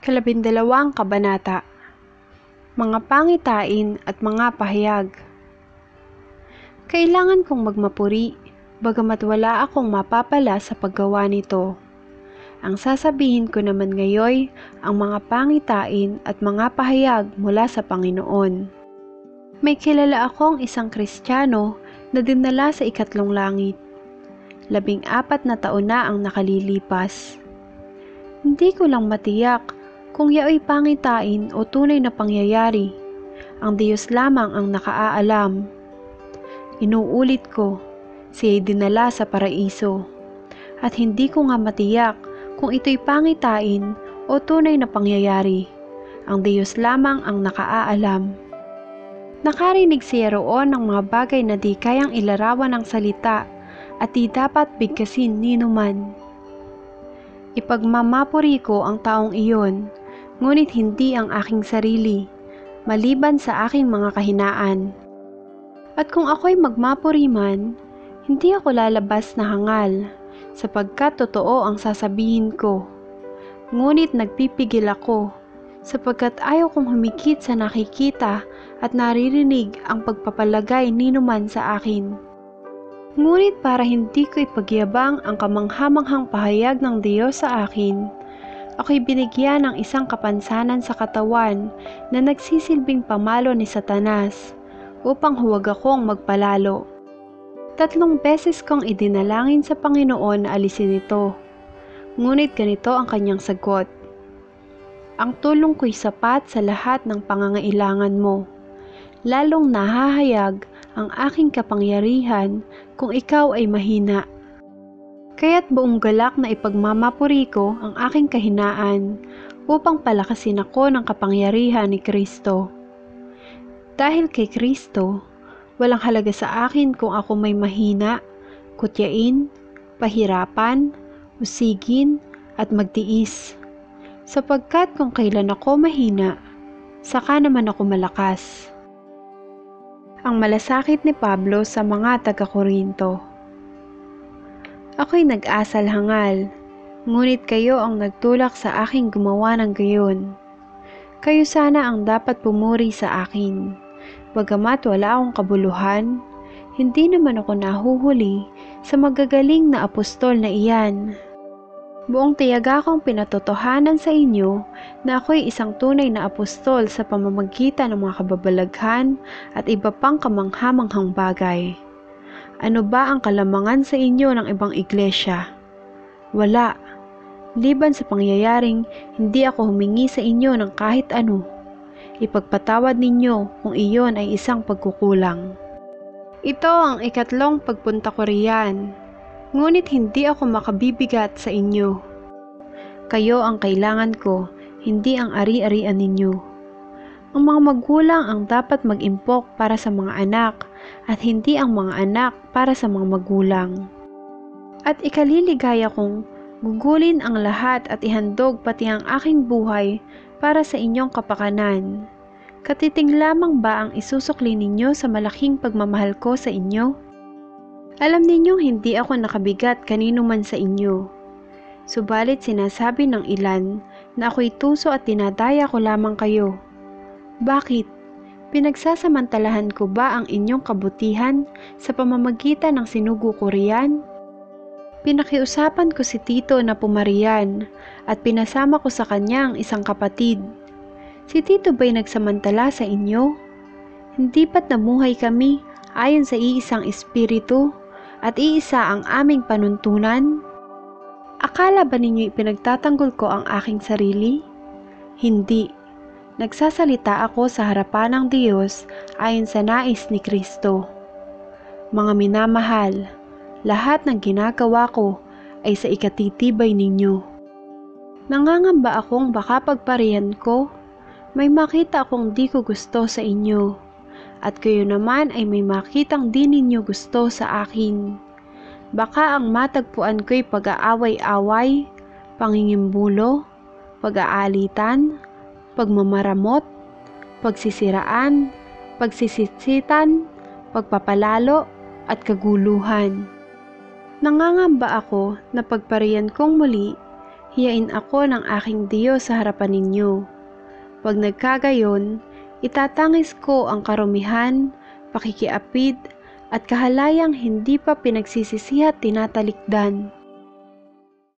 Kalabindalawang kabanata. Mga pangitain at mga pahayag. Kailangan kong magmapuri, bagamat wala akong mapapala sa paggawa nito. Ang sasabihin ko naman ngayon ang mga pangitain at mga pahayag mula sa Panginoon. May kilala akong isang Kristiyano na dinala sa ikatlong langit. 14 na taon na ang nakalilipas. Hindi ko lang matiyak kung yaoy pangitain o tunay na pangyayari. Ang Diyos lamang ang nakaaalam. Inuulit ko, siya'y dinala sa paraiso. At hindi ko nga matiyak kung ito'y pangitain o tunay na pangyayari. Ang Diyos lamang ang nakaaalam. Nakarinig siya roon ng mga bagay na di kayang ilarawan ng salita at di dapat bigkasin ninuman. Ipagmamapuri ko ang taong iyon, ngunit hindi ang aking sarili, maliban sa aking mga kahinaan. At kung ako'y magmapuri man, hindi ako lalabas na hangal, sapagkat totoo ang sasabihin ko. Ngunit nagpipigil ako, sapagkat ayaw kong humikit sa nakikita at naririnig ang pagpapalagay ninuman sa akin. Ngunit para hindi ko ipagyabang ang kamanghamanghang pahayag ng Diyos sa akin, ako'y binigyan ng isang kapansanan sa katawan na nagsisilbing pamalo ni Satanas upang huwag akong magpalalo. 3 beses kong idinalangin sa Panginoon na alisin ito, ngunit ganito ang kanyang sagot. Ang tulong ko'y sapat sa lahat ng pangangailangan mo. Lalong nahahayag ang aking kapangyarihan kung ikaw ay mahina. Kaya't buong galak na ipagmamapuri ko ang aking kahinaan upang palakasin ako ng kapangyarihan ni Kristo. Dahil kay Kristo, walang halaga sa akin kung ako may mahina, kutyain, pahirapan, usigin, at magtiis. Sapagkat kung kailan ako mahina, saka naman ako malakas. Ang malasakit ni Pablo sa mga taga-Korinto. Ako'y nag-asal hangal, ngunit kayo ang nagtulak sa aking gumawa ng gayon. Kayo sana ang dapat pumuri sa akin. Bagamat wala akong kabuluhan, hindi naman ako nahuhuli sa magagaling na apostol na iyan. Buong tiyaga kong pinatotohanan sa inyo na ako'y isang tunay na apostol sa pamamagitan ng mga kababalaghan at iba pang kamanghamanghang bagay. Ano ba ang kalamangan sa inyo ng ibang iglesia? Wala. Liban sa pangyayaring hindi ako humingi sa inyo ng kahit ano. Ipagpatawad ninyo kung iyon ay isang pagkukulang. Ito ang ikatlong pagpunta ko riyan, ngunit hindi ako makabibigat sa inyo. Kayo ang kailangan ko, hindi ang ari-arian ninyo. Ang mga magulang ang dapat mag-impok para sa mga anak at hindi ang mga anak para sa mga magulang. At ikaliligaya kong gugulin ang lahat at ihandog pati ang aking buhay para sa inyong kapakanan. Katiting lamang ba ang isusukli ninyo sa malaking pagmamahal ko sa inyo? Alam ninyong hindi ako nakabigat kanino man sa inyo. Subalit sinasabi ng ilan na ako'y tuso at dinadaya ko lamang kayo. Bakit? Pinagsasamantalahan ko ba ang inyong kabutihan sa pamamagitan ng sinugo ko riyan? Pinakiusapan ko si Tito na pumariyan at pinasama ko sa kanya ang isang kapatid. Si Tito ba'y nagsamantala sa inyo? Hindi ba't namuhay kami ayon sa iisang espiritu at iisa ang aming panuntunan? Akala ba ninyo ipinagtatanggol ko ang aking sarili? Hindi. Nagsasalita ako sa harapan ng Diyos ayon sa nais ni Kristo. Mga minamahal, lahat ng ginagawa ko ay sa ikatitibay ninyo. Nangangamba akong baka pagparihan ko, may makita akong di ko gusto sa inyo, at kayo naman ay may makitang di ninyo gusto sa akin. Baka ang matagpuan ko'y pag-aaway-away, pangingimbulo, pag-aalitan, pagmamaramot, pagsisiraan, pagsisitsitan, pagpapalalo, at kaguluhan. Nangangamba ako na pagpariyan kong muli, hiyain ako ng aking Diyos sa harapan ninyo. Pag nagkagayon, itatangis ko ang karumihan, pakikiapid, at kahalayang hindi pa pinagsisisihat tinatalikdan.